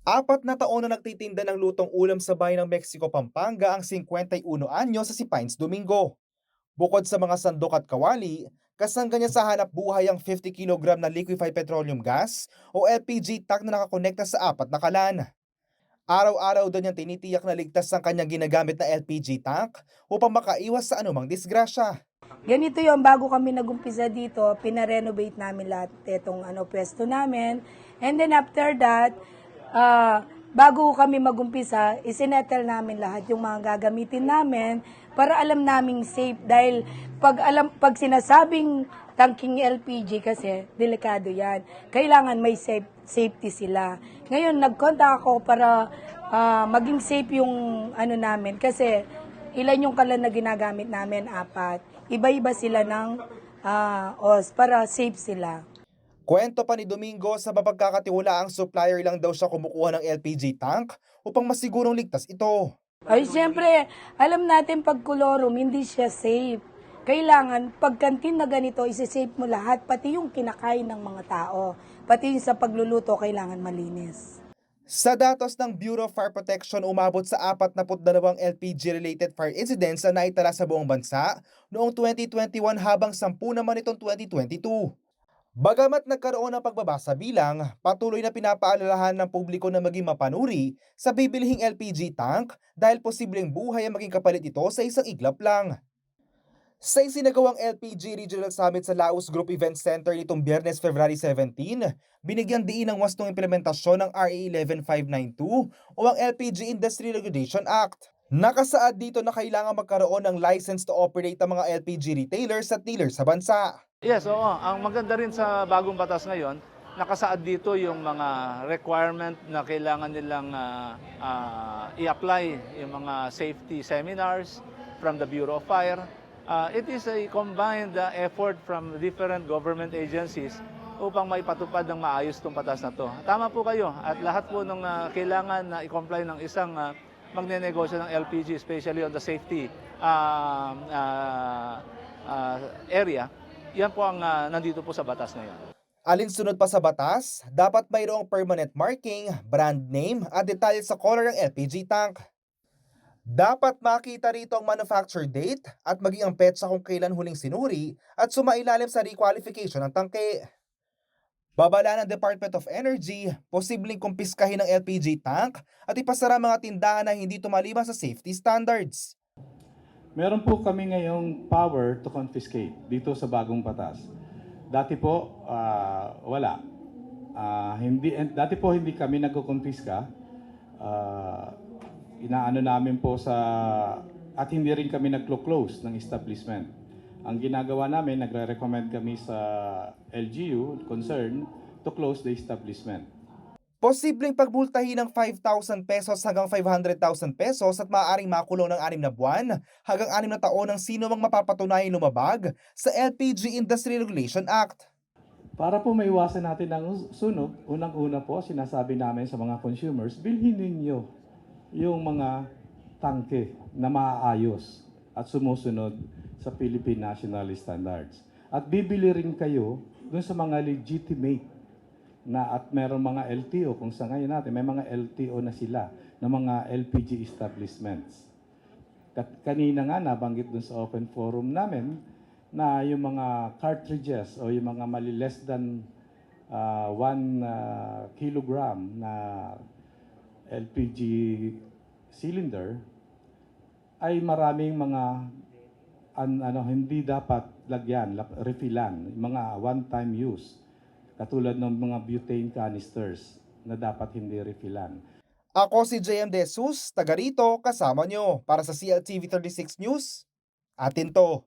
4 na taon na nagtitinda ng lutong ulam sa bayan ng Mexico, Pampanga ang 51 anyo sa si Pines Domingo. Bukod sa mga sandok at kawali, kasangga niya sa hanap buhay ang 50 kilogram na liquefied petroleum gas o LPG tank na nakakonekta sa 4 na kalan. Araw-araw din niyang tinitiyak na ligtas ang kanyang ginagamit na LPG tank upang makaiwas sa anumang disgrasya. Ganito yon, bago kami nagumpisa dito, pinarenovate namin lahat itong pwesto namin. And then after that, bago kami magumpisa, isinettle namin lahat yung mga gagamitin namin para alam naming safe. Dahil pag sinasabing tanking LPG kasi, delikado yan. Kailangan may safety sila. Ngayon, nag-contact ako para maging safe yung namin kasi ilan yung kalan na ginagamit namin? 4. Iba-iba sila ng os para safe sila. Kwento pa ni Domingo sa mapagkakatiwalaang supplier lang daw siya kumukuha ng LPG tank upang masigurong ligtas ito. Ay, siyempre, alam natin pag kolorum, hindi siya safe. Kailangan, pag kantin na ganito, isi-safe mo lahat, pati yung kinakain ng mga tao. Pati yung sa pagluluto, kailangan malinis. Sa datos ng Bureau of Fire Protection, umabot sa 42 LPG-related fire incidents na naitala sa buong bansa noong 2021 habang 10 naman itong 2022. Bagamat nagkaroon ng pagbaba sa bilang, patuloy na pinapaalalahan ng publiko na maging mapanuri sa bibilihing LPG tank dahil posibleng buhay ang maging kapalit ito sa isang iglap lang. Sa isinagawang LPG Regional Summit sa Laos Group Event Center nitong Biyernes, February 17, binigyang diin ng wastong implementasyon ng RA 11592 o ang LPG Industry Regulation Act. Nakasaad dito na kailangan magkaroon ng license to operate ang mga LPG retailers at dealers sa bansa. Yes, oo. Ang maganda rin sa bagong batas ngayon, nakasaad dito yung mga requirement na kailangan nilang i-apply, yung mga safety seminars from the Bureau of Fire. It is a combined effort from different government agencies upang maipatupad ng maayos itong batas na to. Tama po kayo at lahat po ng kailangan na i-comply ng isang magnenegosyo ng LPG, especially on the safety area, yan po ang nandito po sa batas ngayon. Alinsunod pa sa batas, dapat mayroong permanent marking, brand name at detalye sa color ng LPG tank. Dapat makita rito ang manufacture date at maging ang petsa kung kailan huling sinuri at sumailalim sa requalification ng tangke. Babala ng Department of Energy, posibleng kumpiskahin ng LPG tank at ipasara mga tindahan na hindi tumaliban sa safety standards. Meron po kami ngayong power to confiscate dito sa bagong batas. Dati po, wala. Dati po hindi kami nagkukumpiska. Inaano namin po at hindi rin kami naglo-close ng establishment. Ang ginagawa namin, nagre-recommend kami sa LGU concern to close the establishment. Posibleng pagbultahin ng 5,000 pesos hanggang 500,000 pesos at maaaring makulong ng 6 na buwan hanggang 6 na taon ng sino mang mapapatunayang lumabag sa LPG Industry Regulation Act. Para po maiwasan natin ang sunog, unang-una po sinasabi namin sa mga consumers, bilhin ninyo yung mga tangke na maaayos at sumusunod sa Philippine National Standards. At bibili rin kayo dun sa mga legitimate at merong mga LTO, kung sa ngayon natin may mga LTO na sila ng mga LPG establishments. Kanina nga nabanggit dun sa open forum namin na yung mga cartridges o yung mga less than 1 kilogram na LPG cylinder ay maraming mga hindi dapat lagyan, refillan, mga one-time use. Katulad ng mga butane canisters na dapat hindi refillan. Ako si JM De Jesus, taga rito, kasama nyo para sa CLTV 36 News. Atin to.